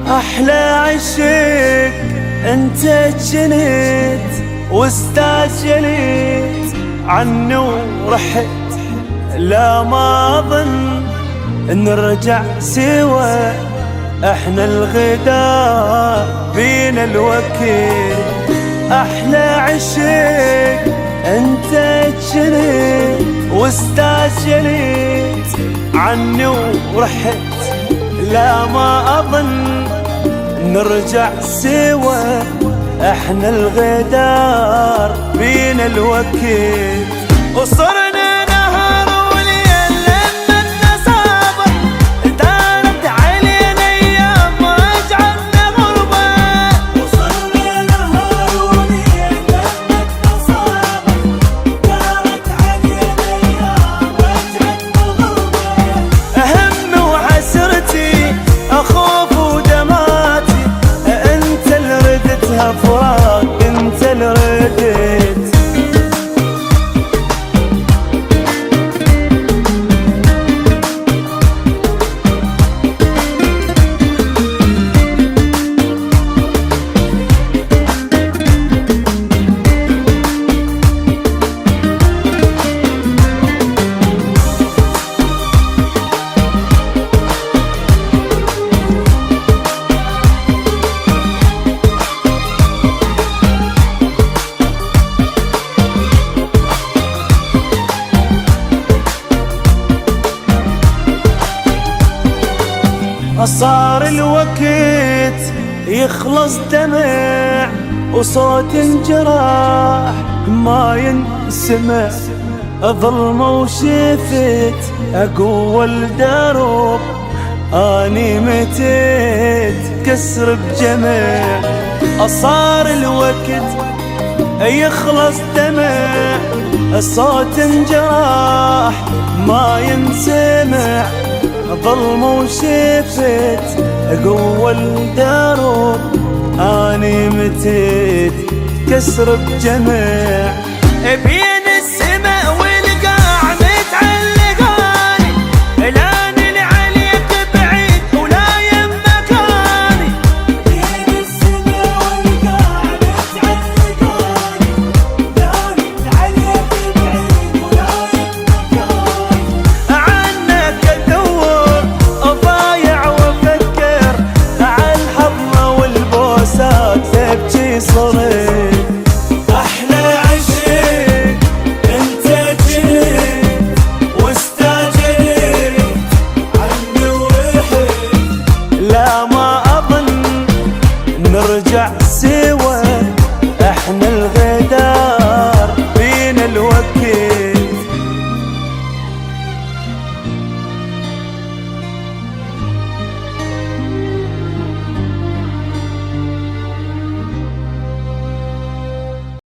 أحلى عشق أنت جنيت واستعجلت عني ورحت، لا ما أظن نرجع سوا، احنا الغدا بينا الوكيل. أحلى عشق أنت جنيت واستعجلت عني ورحت، لا ما أظن نرجع سوا، احنا الغدار بينا الوكيل. وصرنا نهار وليل لما النصابة دارت علينا ايام ورجعتنا غربة. وصرنا نهار وليل لما النصابة دارت علينا ايام ورجعتنا غربة. هم وحسرتي اخوف ودماتي انت اللي ردتها فراق، انت اللي ردت. صار الوقت يخلص دمع وصوت جراح ما ينسمع، ظلمة وشفت أقوى الدروب، أني متيت كسر بجمع. صار الوقت يخلص دمع صوت جراح ما ينسمع، ظلمة وشفت قوة الدروب، أني متيت كسر بجمع.